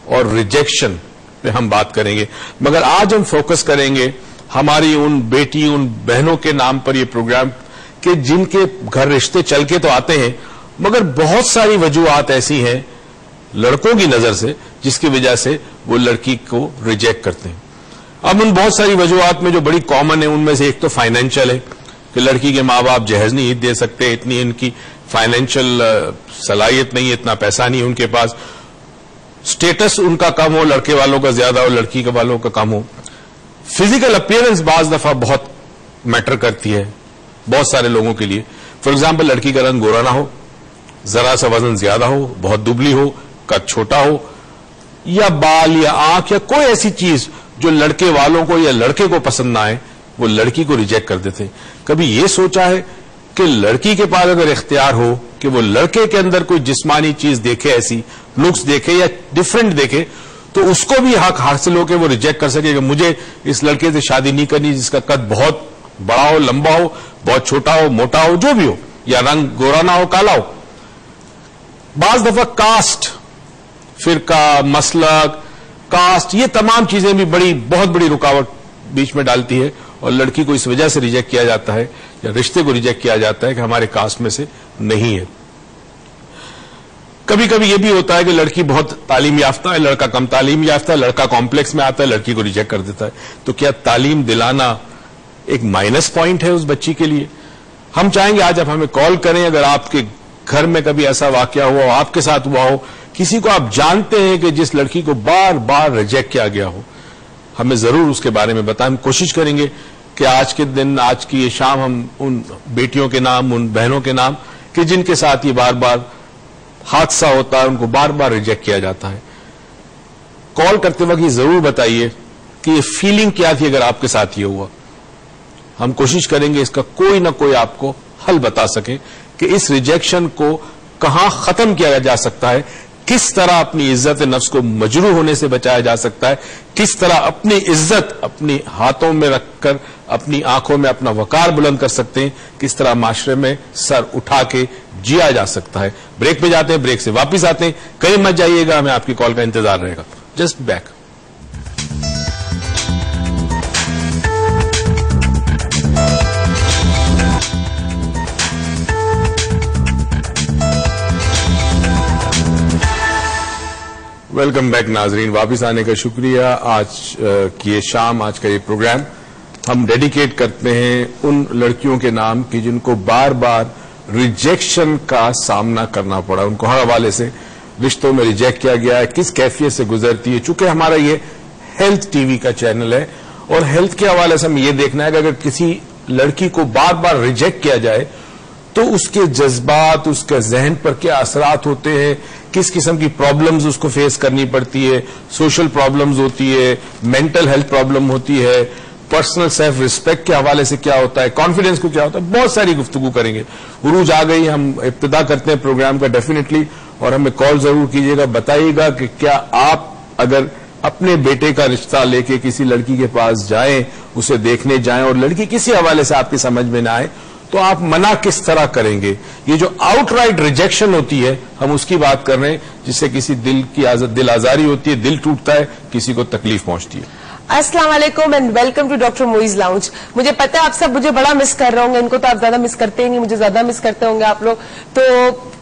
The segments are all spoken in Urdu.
اور ریجیکشن پہ ہم بات کریں گے، مگر آج ہم فوکس کریں گے ہماری ان بیٹی ان بہنوں کے نام پر یہ پروگرام کہ جن کے گھر رشتے چل کے تو آتے ہیں مگر بہت ساری وجوہات ایسی ہیں لڑکوں کی نظر سے جس کی وجہ سے وہ لڑکی کو ریجیکٹ کرتے ہیں. اب ان بہت ساری وجوہات میں جو بڑی کامن ہے ان میں سے ایک تو فائنینشل ہے کہ لڑکی کے ماں باپ جہیز نہیں دے سکتے، اتنی ان کی فائنینشل صلاحیت نہیں ہے، اتنا پیسہ نہیں ہے ان کے پاس، سٹیٹس ان کا کم ہو، لڑکے والوں کا زیادہ ہو لڑکی کے والوں کا کم ہو. فزیکل اپیئرنس بعض دفعہ بہت میٹر کرتی ہے بہت سارے لوگوں کے لیے. فار ایگزامپل لڑکی کا رنگ گورا نہ ہو، ذرا سا وزن زیادہ ہو، بہت دبلی ہو، قد چھوٹا ہو، یا بال یا آنکھ یا کوئی ایسی چیز جو لڑکے والوں کو یا لڑکے کو پسند نہ آئے وہ لڑکی کو ریجیکٹ کر دیتے. کبھی یہ سوچا ہے کہ لڑکی کے پاس اگر اختیار ہو کہ وہ لڑکے کے اندر کوئی جسمانی چیز دیکھے، ایسی لکس دیکھے یا ڈفرنٹ دیکھے، تو اس کو بھی حق حاصل ہو کہ وہ ریجیکٹ کر سکے کہ مجھے اس لڑکے سے شادی نہیں کرنی جس کا قد بہت بڑا ہو، لمبا ہو، بہت چھوٹا ہو، موٹا ہو، جو بھی ہو، یا رنگ گورا نہ ہو، کالا ہو. بعض دفعہ کاسٹ، فرقہ، مسلک، کاسٹ، یہ تمام چیزیں بھی بہت بڑی رکاوٹ بیچ میں ڈالتی ہے اور لڑکی کو اس وجہ سے ریجیکٹ کیا جاتا ہے یا رشتے کو ریجیکٹ کیا جاتا ہے کہ ہمارے کاسٹ میں سے نہیں ہے. کبھی کبھی یہ بھی ہوتا ہے کہ لڑکی بہت تعلیم یافتہ ہے، لڑکا کم تعلیم یافتہ ہے، لڑکا کمپلیکس میں آتا ہے، لڑکی کو ریجیکٹ کر دیتا ہے. تو کیا تعلیم دلانا ایک مائنس پوائنٹ ہے اس بچی کے لیے؟ ہم چاہیں گے آج آپ ہمیں کال کریں اگر آپ کے گھر میں کبھی ایسا واقعہ ہوا ہو، آپ کے ساتھ ہوا ہو، کسی کو آپ جانتے ہیں کہ جس لڑکی کو بار بار ریجیکٹ کیا گیا ہو، ہمیں ضرور اس کے بارے میں بتائیں. ہم کوشش کریں گے کہ آج کے دن، آج کی یہ شام ہم ان بیٹیوں کے نام، ان بہنوں کے نام کہ جن کے ساتھ یہ بار بار حادثہ ہوتا ہے، ان کو بار بار ریجیکٹ کیا جاتا ہے، کال کرتے وقت یہ ضرور بتائیے کہ یہ فیلنگ کیا تھی اگر آپ کے ساتھ یہ ہوا. ہم کوشش کریں گے اس کا کوئی نہ کوئی آپ کو حل بتا سکیں کہ اس ریجیکشن کو کہاں ختم کیا جا سکتا ہے، کس طرح اپنی عزت نفس کو مجروح ہونے سے بچایا جا سکتا ہے، کس طرح اپنی عزت اپنی ہاتھوں میں رکھ کر اپنی آنکھوں میں اپنا وقار بلند کر سکتے ہیں، کس طرح معاشرے میں سر اٹھا کے جیا جا سکتا ہے. بریک پہ جاتے ہیں، بریک سے واپس آتے ہیں، کہیں مت جائیے گا، ہمیں آپ کی کال کا انتظار رہے گا. Just back. ویلکم بیک ناظرین، واپس آنے کا شکریہ. آج کی یہ شام، آج کا یہ پروگرام ہم ڈیڈیکیٹ کرتے ہیں ان لڑکیوں کے نام کی جن کو بار بار ریجیکشن کا سامنا کرنا پڑا، ان کو ہر حوالے سے رشتوں میں ریجیکٹ کیا گیا ہے، کس کیفیت سے گزرتی ہے. چونکہ ہمارا یہ ہیلتھ ٹی وی کا چینل ہے اور ہیلتھ کے حوالے سے ہمیں یہ دیکھنا ہے کہ اگر کسی لڑکی کو بار بار ریجیکٹ کیا جائے تو اس کے جذبات، اس کے ذہن پر کیا اثرات ہوتے ہیں، کس قسم کی پرابلمز اس کو فیس کرنی پڑتی ہے، سوشل پرابلمز ہوتی ہے، مینٹل ہیلتھ پرابلم ہوتی ہے، پرسنل سیلف ریسپیکٹ کے حوالے سے کیا ہوتا ہے، کانفیڈنس کو کیا ہوتا ہے. بہت ساری گفتگو کریں گے. عروج آ گئی، ہم ابتدا کرتے ہیں پروگرام کا ڈیفینیٹلی، اور ہمیں کال ضرور کیجیے گا، بتائیے گا کہ کیا آپ اگر اپنے بیٹے کا رشتہ لے کے کسی لڑکی کے پاس جائیں، اسے دیکھنے جائیں اور لڑکی کسی حوالے سے آپ کی سمجھ میں نہ آئے تو آپ منع کس طرح کریں گے. یہ جو آؤٹ رائٹ ریجیکشن ہوتی ہے ہم اس کی بات کر رہے ہیں، جس سے کسی دل آزاری ہوتی ہے، دل ٹوٹتا ہے، کسی کو تکلیف پہنچتی ہے. السلام علیکم and welcome to doctor Moiz lounge. مجھے پتا ہے آپ سب مجھے بڑا مس کر رہے ہوں گے، ان کو تو آپ زیادہ مس کرتے ہی نہیں، مجھے زیادہ مس کرتے ہوں گے آپ لوگ. تو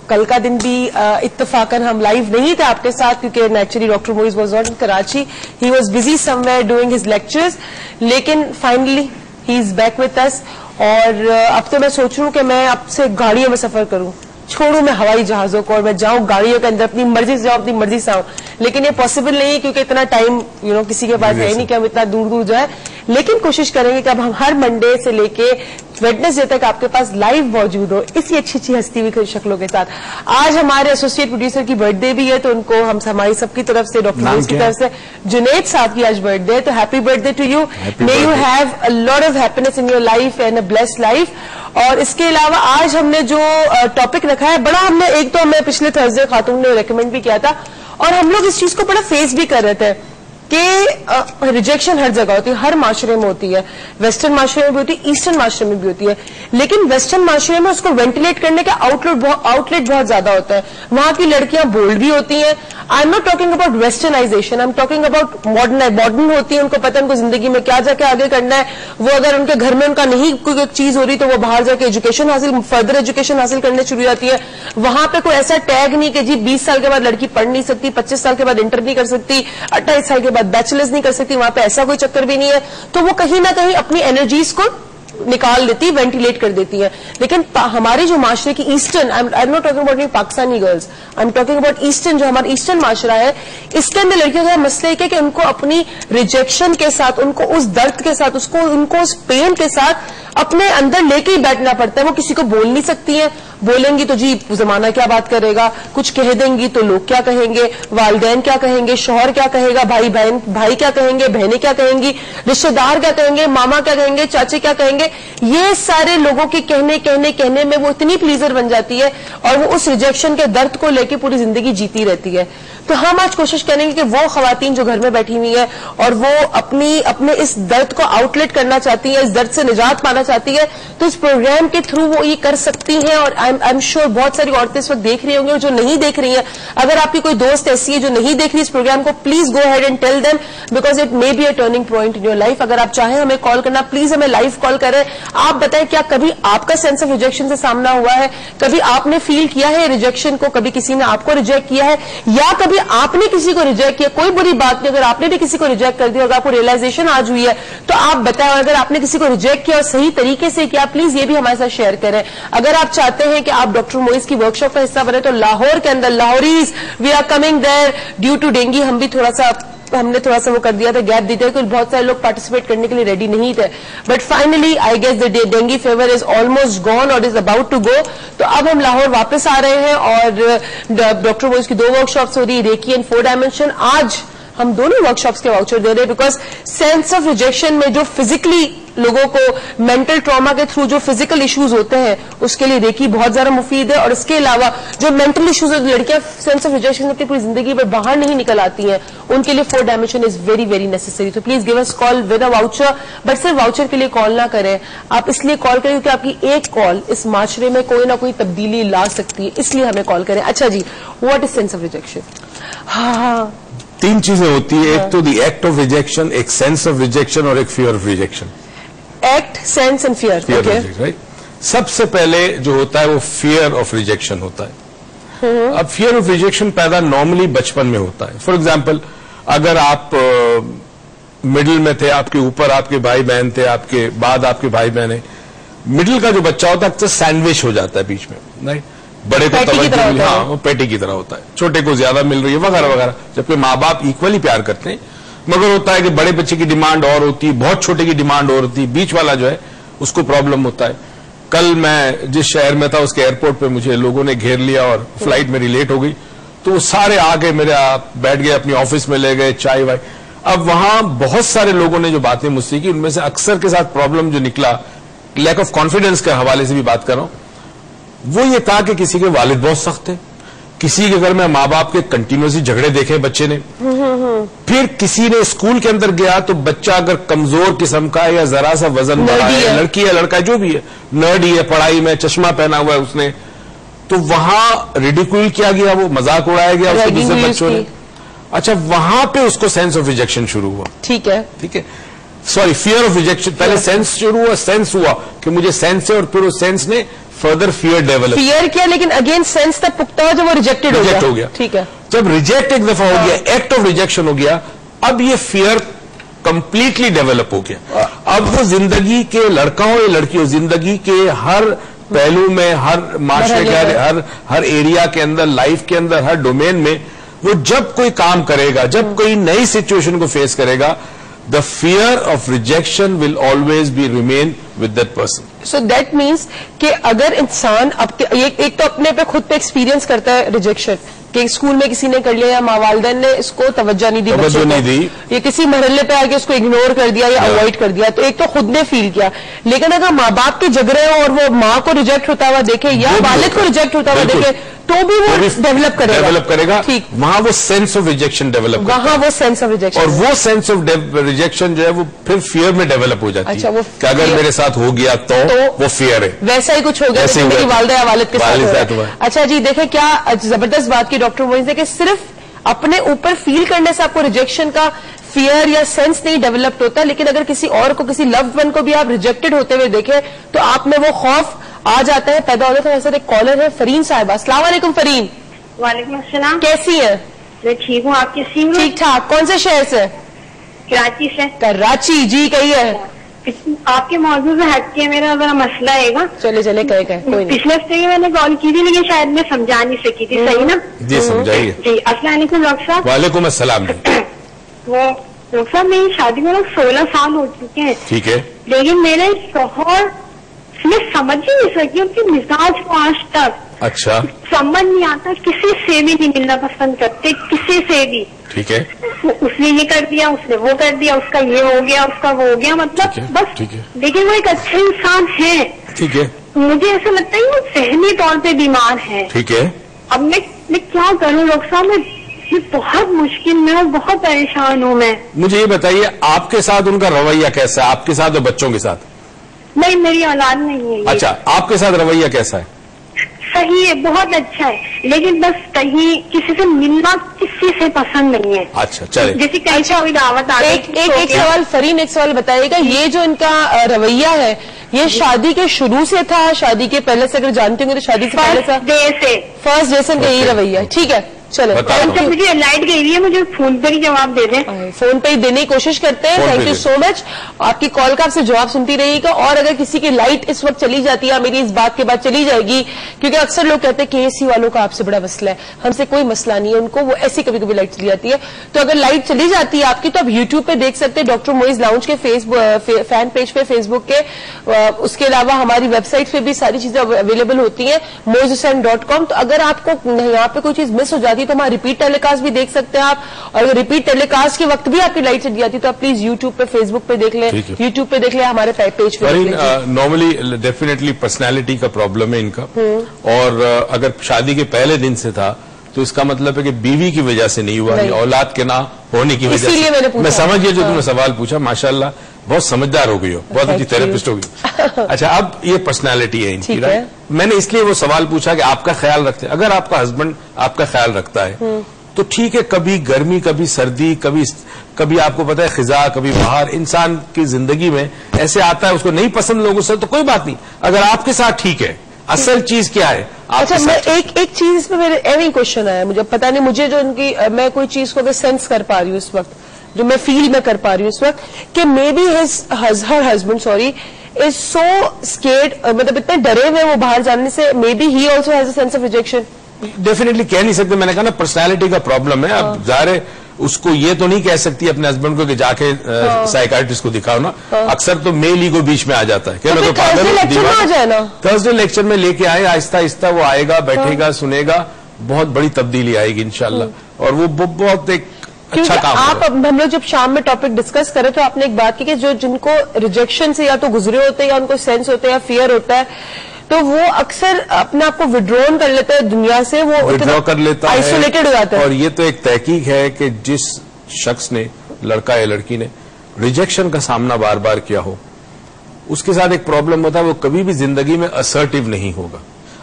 کل کا دن بھی اتفاقاً ہم لائیو نہیں تھے آپ کے ساتھ کیونکہ naturally doctor Moiz was not in Karachi, he was busy somewhere doing his lectures, لیکن finally he is back with us. اور اب تو میں سوچ رہی ہوں کہ میں اب سے گاڑیوں میں سفر کروں، چھوڑوں میں ہوائی جہازوں کو اور میں جاؤں گاڑیوں کے اندر، اپنی مرضی سے جاؤں، اپنی مرضی سے آؤں. لیکن یہ پاسبل نہیں ہے کیونکہ اتنا ٹائم کسی کے پاس ہے ہی نہیں کہ ہم اتنا دور دور جائیں. لیکن کوشش کریں گے کہ اب ہم ہر منڈے سے لے کے ویڈنسڈے تک آپ کے پاس لائیو موجود ہو اسی اچھی اچھی ہستی ہوئی شکلوں کے ساتھ. آج ہمارے ایسوسیٹ پروڈیوسر کی برتھ ڈے بھی ہے، تو ان کو ہم ہماری سب کی طرف سے، ڈاکٹر موئیز کی طرف سے، جنید صاحب کی آج برتھ ڈے ہے، تو happy birthday to you. May you have a lot of happiness in your life and a blessed life. اور اس کے علاوہ آج ہم نے جو ٹاپک رکھا ہے بڑا، ہم نے ایک تو ہمیں پچھلے تھرسڈے خاتون نے ریکمینڈ بھی کیا تھا اور ہم لوگ اس چیز کو بڑا فیس بھی کر رہے تھے کہ ریجیکشن ہر جگہ ہوتی ہے, ہر معاشرے میں ہوتی ہے, ویسٹرن معاشرے میں بھی ہوتی ہے, ایسٹرن معاشرے میں بھی ہوتی ہے, لیکن ویسٹرن معاشرے میں اس کو وینٹیلیٹ کرنے کا آؤٹلیٹ بہت زیادہ ہوتا ہے. وہاں کی لڑکیاں بولڈ بھی ہوتی ہیں. I am not talking about westernisation, I am talking about modern ہوتی ہیں. ان کو پتہ ان کو زندگی میں کیا جا کے آگے کرنا ہے. وہ اگر ان کے گھر میں ان کا نہیں کوئی چیز ہو رہی تو وہ باہر جا کے فردر ایجوکیشن حاصل کرنے شروع جاتی ہے. وہاں پہ کوئی ایسا ٹیگ نہیں کہ جی 20 سال کے بعد لڑکی پڑھ نہیں سکتی, 25 سال کے بعد انٹر نہیں کر سکتی, 28 سال کے بعد بیچلرز نہیں کر سکتی. وہاں پہ ایسا کوئی چکر بھی نہیں ہے. تو وہ کہیں نہ کہیں اپنی انرجیز کو نکال دیتی, وینٹیلیٹ کر دیتی ہے. لیکن ہمارے جو معاشرے کی eastern, I am not talking about Pakistani girls, I am talking about eastern, جو ہمارا ایسٹرن معاشرہ ہے, اس کے اندر لڑکیوں کا مسئلہ ہے کہ ان کو اپنی ریجیکشن کے ساتھ, ان کو اس درد کے ساتھ, ان کو اس پین کے ساتھ اپنے اندر لے کے ہی بیٹھنا پڑتا ہے. وہ کسی کو بول نہیں سکتی ہیں. بولیں گی تو جی زمانہ کیا بات کرے گا, کچھ کہہ دیں گی تو لوگ کیا کہیں گے, والدین کیا کہیں گے, شوہر کیا کہے گا, بھائی کیا کہیں گے, بہنیں کیا کہیں گی, رشتہ دار کیا کہیں گے, ماما کیا کہیں گے, چاچے کیا کہیں گے. یہ سارے لوگوں کے کہنے میں وہ اتنی پلیزر بن جاتی ہے اور وہ اس ریجیکشن کے درد کو لے کے پوری زندگی جیتی رہتی ہے. تو ہم آج کوشش کریں گے کہ وہ خواتین جو گھر میں بیٹھی ہوئی ہیں اور وہ اپنے اس درد کو آؤٹ لیٹ کرنا چاہتی ہیں, اس درد سے نجات پانا چاہتی ہے, تو اس پروگرام کے تھرو وہ یہ کر سکتی ہیں. اور آئی ایم شیور بہت ساری عورتیں اس وقت دیکھ رہی ہوں گی اور جو نہیں دیکھ رہی ہیں. اگر آپ کی کوئی دوست ایسی ہے جو نہیں دیکھ رہی اس پروگرام کو, please go ahead and tell them, because it may be a turning point in your life. اگر آپ چاہیں ہمیں کال کرنا, پلیز ہمیں لائیو کال کریں. آپ بتائیں کیا کبھی آپ کا سینس آف ریجیکشن سے سامنا ہوا ہے, کبھی آپ نے فیل کیا ہے ریجیکشن کو, کبھی کسی نے آپ کو ریجیکٹ کیا ہے, یا کبھی آپ نے کسی کو ریجیکٹ کیا. کوئی بری بات نہیں, اگر آپ نے بھی کسی کو ریجیکٹ کر دیا, اگر آپ کو ریئلائزیشن آج ہوئی ہے تو آپ بتائیں. اگر آپ نے کسی کو ریجیکٹ کیا اور صحیح طریقے سے کیا, پلیز یہ بھی ہمارے ساتھ شیئر کریں. اگر آپ چاہتے ہیں کہ آپ ڈاکٹر موئز کی ورک شاپ کا حصہ بنے تو لاہور کے اندر, Lahoris we are coming there due to dengue. ہم نے تھوڑا سا وہ کر دیا تھا, گیپ دی تھی, کیونکہ بہت سارے لوگ پارٹیسپیٹ کرنے کے لیے ریڈی نہیں تھے. But finally I guess the dengue fever is almost gone اور از اباؤٹ ٹو گو. تو اب ہم لاہور واپس آ رہے ہیں اور ڈاکٹر موئز کی 2 ورک شاپس ہو رہی, ریکی اینڈ 4 ڈائمینشن. آج ہم دونوں ورک شاپس کے واؤچر دے رہے ہیں بیکاز سینس آف ریجیکشن میں جو فزیکلی لوگوں کو مینٹل ٹراما کے تھرو جو فزیکل ایشوز ہوتے ہیں اس کے لیے ریکی بہت زیادہ مفید ہے. اور اس کے علاوہ جو مینٹل ایشوز لڑکیاں سینس آف ریجیکشن اپنی پوری زندگی میں باہر نہیں نکل آتی ہیں, ان کے لیے 4 dimension is very very necessary. تو please give us call with a voucher, but صرف واؤچر کے لیے کال نہ کریں. آپ اس لیے کال کریں کیونکہ آپ کی ایک کال اس معاشرے میں کوئی نہ کوئی تبدیلی لا سکتی ہے, اس لیے ہمیں کال کریں. اچھا جی, what is sense of rejection? ہاں 3 چیزیں ہوتی ہیں, ایک تو دی ایکٹ آف ریجیکشن, ایک سینس آف ریجیکشن اور ایک fear of rejection. Act, sense and fear. سب سے پہلے جو ہوتا ہے وہ فیئر آف ریجیکشن ہوتا ہے. اب فیئر آف ریجیکشن پیدا نارملی بچپن میں ہوتا ہے. فار ایگزامپل اگر آپ مڈل میں تھے, آپ کے اوپر آپ کے بھائی بہن تھے, آپ کے بعد آپ کے بھائی بہن ہیں, مڈل کا جو بچہ ہوتا ہے اکثر سینڈوچ ہو جاتا ہے بیچ میں, رائٹ. بڑے کو توجہ, ہاں وہ پیٹی کی طرح ہوتا ہے, چھوٹے کو زیادہ مل رہی ہے وغیرہ وغیرہ, جبکہ ماں باپ ایکولی پیار کرتے ہیں. مگر ہوتا ہے کہ بڑے بچے کی ڈیمانڈ اور ہوتی ہے, بہت چھوٹے کی ڈیمانڈ اور ہوتی ہے, بیچ والا جو ہے اس کو پرابلم ہوتا ہے. کل میں جس شہر میں تھا اس کے ایئرپورٹ پہ مجھے لوگوں نے گھیر لیا اور فلائٹ میری لیٹ ہو گئی, تو وہ سارے آگے میرے بیٹھ گئے, اپنی آفس میں لے گئے, چائے وائے. اب وہاں بہت سارے لوگوں نے جو باتیں مجھ سے کی, ان میں سے اکثر کے ساتھ پرابلم جو نکلا, لیک آف کانفیڈینس کے حوالے سے بھی بات کر رہا ہوں, وہ یہ تھا کہ کسی کے والد بہت سخت تھے, کسی کے گھر میں ماں باپ کے کنٹینیوسلی جھگڑے دیکھے بچے نے, پھر کسی نے اسکول کے اندر گیا تو بچہ اگر کمزور قسم کا ہے یا ذرا سا وزن بڑا ہے, لڑکی ہے لڑکا جو بھی ہے, نرڈی ہے, پڑھائی میں چشمہ پہنا ہوا ہے اس نے, تو وہاں ریڈیکول کیا گیا, وہ مذاق اڑایا گیا اس کے دوسرے بچوں نے. اچھا وہاں پہ اس کو سینس آف ریجیکشن شروع ہوا. ٹھیک ہے سوری, فیئر آف ریجیکشن. پہلے سینس شروع ہوا, سینس ہوا کہ مجھے سینس ہے, اور پھر اس سینس نے فردر فیئر ڈیولپ کیا, لیکن اگین سینس تک پختہ ہو جب وہ ریجیکٹ ہو گیا. ٹھیک ہے, جب ریجیکٹ ایک دفعہ ہو گیا, ایکٹ آف ریجیکشن ہو گیا, اب یہ فیئر کمپلیٹلی ڈیولپ ہو گیا. اب وہ زندگی کے لڑکا ہو یا لڑکی ہو, زندگی کے ہر پہلو میں, ہر معاشرے کے ہر ایریا کے اندر, لائف کے اندر, ہر ڈومین میں وہ جب کوئی کام کرے گا, جب کوئی نئی سچویشن کو فیس کرے گا, the fear of rejection will always be remain with that person. So that means کہ اگر انسان ایک تو اپنے پہ خود پہ ایکسپیرینس کرتا ہے ریجیکشن, کہ اسکول میں کسی نے کر لیا یا ماں والدین نے اس کو توجہ نہیں دی, یا کسی مرحلے پہ آگے اس کو اگنور کر دیا یا اوائڈ کر دیا, تو ایک تو خود نے فیل کیا. لیکن اگر ماں باپ کے جھگڑے ہوں اور وہ ماں کو ریجیکٹ ہوتا ہوا دیکھے یا والد کو ریجیکٹ ہوتا ہوا دیکھے, تو بھی وہ ڈیولپ کرے گا. ٹھیک. وہاں وہ سینس آف ریجیکشن ڈیولپ کرتا ہے. وہاں وہ سینس آف ریجیکشن, اور وہ سینس آف ریجیکشن جو ہے وہ پھر فیئر میں ڈیولپ ہو جاتی ہے کہ اگر میرے ساتھ ہو گیا تو وہ فیئر ہے. ویسا ہی کچھ ہو گیا میری والدہ یا والد کے ساتھ. اچھا جی, دیکھیں کیا زبردست بات کی ڈاکٹر موئز نے کہ صرف اپنے اوپر فیل کرنے سے آپ کو ریجیکشن کا فیئر یا سینس نہیں ڈیولپڈ ہوتا, لیکن اگر کسی اور کو, کسی لوڈ ون کو بھی آپ ریجیکٹڈ ہوتے ہوئے دیکھیں تو آپ میں وہ خوف آ جاتا ہے, پیدا ہو جاتا ہے. ایسا ایک کالر ہے فرین صاحبہ. السلام علیکم فرین. وعلیکم السلام. کیسی ہیں؟ میں ٹھیک ہوں, آپ کیسی ہیں؟ ٹھیک ٹھاک. کون سے شہر سے؟ کراچی سے. کراچی, جی کہیے. آپ کے موضوع سے ہٹ کے میرا ذرا مسئلہ ہے گا. چلے کہے کوئی نہیں. پچھلے ہفتے میں نے کال کی تھی لیکن شاید میں سمجھا نہیں سکی تھی. صحیح نا؟ جی سمجھائیے. جی السلام علیکم ڈاکٹر صاحب. وعلیکم السلام. وہ ڈاکٹر صاحب میری شادی میں 16 سال ہو چکے ہیں. ٹھیک ہے. لیکن میرے شوہر میں سمجھ ہی نہیں سکی ان کے مزاج کو آج تک. اچھا. سمجھ نہیں آتا, کسی سے بھی نہیں ملنا پسند کرتے, کسی سے بھی. ٹھیک ہے. اس نے یہ کر دیا, اس نے وہ کر دیا, اس کا یہ ہو گیا, اس کا وہ ہو گیا, مطلب بس. لیکن وہ ایک اچھے انسان ہے. ٹھیک ہے. مجھے ایسا لگتا ہے وہ ذہنی طور پہ بیمار ہے. ٹھیک ہے. اب میں کیا کروں ڈاکٹر صاحب, میں بہت مشکل میں ہوں, بہت پریشان ہوں میں. مجھے یہ بتائیے آپ کے ساتھ ان کا رویہ کیسا ہے, آپ کے ساتھ اور بچوں کے ساتھ؟ نہیں, میری اولاد نہیں ہے. اچھا, آپ کے ساتھ رویہ کیسا ہے؟ صحیح ہے, بہت اچھا ہے, لیکن بس کہیں کسی سے ملنا کسی سے پسند نہیں ہے. اچھا چلے. جیسے کہیں کوئی دعوت آ گئی. ایک سوال فرین, ایک سوال بتائیے گا, یہ جو ان کا رویہ ہے یہ شادی کے شروع سے تھا, شادی کے پہلے سے اگر جانتے ہوں گے تو شادی سے پہلے تھا؟ فرسٹ ڈے سے یہی رویہ ہے. ٹھیک ہے چلو. مجھے لائٹ گئی ہوئی ہے, مجھے فون پر ہی جواب دے دیں. فون پہ ہی دینے کی کوشش کرتے ہیں. تھینک یو سو مچ. آپ کی کال کا آپ سے جواب سنتی رہیے گا, اور اگر کسی کی لائٹ اس وقت چلی جاتی ہے, میری اس بات کے بعد چلی جائے گی, کیونکہ اکثر لوگ کہتے ہیں کہ اے سی والوں کا آپ سے بڑا مسئلہ ہے, ہم سے کوئی مسئلہ نہیں ہے, ان کو وہ ایسی کبھی کبھی لائٹ چلی جاتی ہے. تو اگر لائٹ چلی جاتی ہے آپ کی تو آپ یوٹیوب پہ دیکھ سکتے ہیں ڈاکٹر موئز لاؤنج کے فین پیج پہ, فیس بک کے. اس کے علاوہ ہماری ویب سائٹ پہ بھی ساری چیزیں اویلیبل ہوتی ہیں, moizhussain.com. تو اگر آپ کو یہاں پہ کوئی چیز مس ہو جاتی ہے تو ہمارا ریپیٹ ٹیلی کاسٹ بھی دیکھ سکتے ہیں آپ, اور اگر ریپیٹ ٹیلی کاسٹ کے وقت بھی آپ کی لائٹ چلی جاتی ہے تو آپ پلیز یوٹیوب پہ, فیس بک پہ دیکھ لیں, یوٹیوب پہ دیکھ لیں, ہمارے پیج پہ. نارملی ڈیفینیٹلی پرسنالٹی کا پرابلم ہے ان کا, اور اگر شادی کے پہلے دن سے تھا تو اس کا مطلب ہے کہ بیوی کی وجہ سے نہیں ہوا, اولاد کے نہ ہونے کی وجہ سے. میں سمجھ گیا جو تم نے سوال پوچھا, ماشاءاللہ بہت سمجھدار ہو گئی ہو, بہت اچھی تھراپسٹ ہو گئی. اچھا, اب یہ پرسنالٹی ہے ان کی. میں نے اس لیے وہ سوال پوچھا کہ آپ کا خیال رکھتے ہیں, اگر آپ کا ہسبینڈ آپ کا خیال رکھتا ہے تو ٹھیک ہے, کبھی گرمی, کبھی سردی, کبھی آپ کو پتا ہے خزاں, کبھی باہر, انسان کی زندگی میں ایسے آتا ہے, اس کو نہیں پسند لوگوں سے تو کوئی بات نہیں, اگر آپ کے ساتھ ٹھیک ہے. اصل چیز کیا ہے؟ اچھا, میں ایک چیز اس پہ میرے ایویں کوشچن آیا, مجھے پتا نہیں, مجھے جو ان کی, میں کوئی چیز کو سینس کر پا رہی ہوں اس وقت, جو میں فیل میں کر پا رہی ہوں اس وقت, کہ may be her husband is so scared, مطلب اتنے ڈرے ہوئے وہ باہر جانے سے, may be he also has a sense of rejection. Definitely کہہ نہیں سکتے, میں نے کہا نا پرسنالٹی کا پرابلم ہے. اب ظاہر ہے اس کو یہ تو نہیں کہہ سکتی اپنے ہسبینڈ کو کہ جا کے سائیکارٹسٹ کو دکھاؤ نا, اکثر تو میل ہی کو بیچ میں آ جاتا ہے کہ میں تو تھرسڈے لیکچر میں لے کے آئے, آہستہ آہستہ وہ آئے گا, بیٹھے گا, سنے گا, بہت بڑی تبدیلی آئے گی انشاءاللہ, اور وہ بہت ایک اچھا کام ہے. آپ ہم لوگ جب شام میں ٹاپک ڈسکس کرے تو آپ نے ایک بات کی کہ جن کو ریجیکشن سے یا تو گزرے ہوتے ہیں یا ان کو سینس ہوتا ہے یا فیئر ہوتا ہے, تو وہ اکثر اپنے آپ کو وڈرون کر لیتا ہے دنیا سے, وہ وڈرا کر لیتا ہے, آئسولیٹڈ ہو جاتا ہے. اور یہ تو ایک تحقیق ہے کہ جس شخص نے, لڑکا یا لڑکی نے ریجیکشن کا سامنا بار بار کیا ہو, اس کے ساتھ ایک پرابلم ہوتا ہے, وہ کبھی بھی زندگی میں اسرٹیو نہیں ہوگا,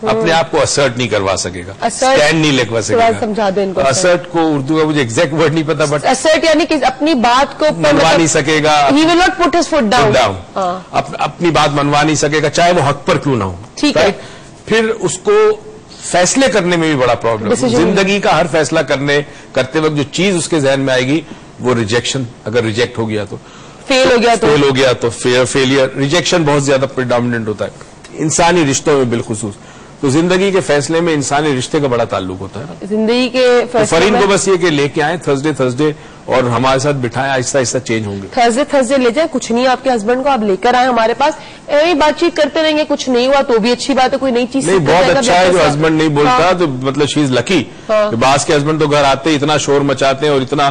اپنے آپ کو اسرٹ نہیں کروا سکے گا, اسٹینڈ نہیں لکھوا سکے گا. سمجھا دیں ان کو. اسرٹ کو اردو کا مجھے ایگزیکٹ ورڈ نہیں پتا, بٹ اسرٹ یعنی کہ اپنی بات کو منوا نہیں سکے گا, he will not put his foot down, اپنی بات منوا نہیں سکے گا, چاہے وہ حق پر کیوں نہ ہو. ٹھیک ہے. پھر اس کو فیصلے کرنے میں بھی بڑا پرابلم, زندگی کا ہر فیصلہ کرتے وقت جو چیز اس کے ذہن میں آئے گی وہ ریجیکشن, اگر ریجیکٹ ہو گیا تو, فیل ہو گیا تو فیلئر. ریجیکشن بہت زیادہ پریڈامننٹ ہوتا ہے انسانی رشتوں میں بالخصوص, تو زندگی کے فیصلے میں انسانی رشتے کا بڑا تعلق ہوتا ہے. زندگی کے فرین کو بس یہ کہ لے کے آئیں تھرسڈے اور ہمارے ساتھ بٹھائیں, آہستہ آہستہ چینج ہوں گے. تھرسڈے لے جائیں, کچھ نہیں, آپ کے ہسبینڈ کو آپ لے کر آئیں ہمارے پاس, ایویں بات چیت کرتے رہیں گے, کچھ نہیں ہوا تو بھی اچھی بات ہے, کوئی نئی چیز نہیں, بہت اچھا ہے جو ہسبینڈ نہیں بولتا, تو مطلب شی از لکی. بعض کے ہسبینڈ تو گھر آتے اتنا شور مچاتے ہیں اور اتنا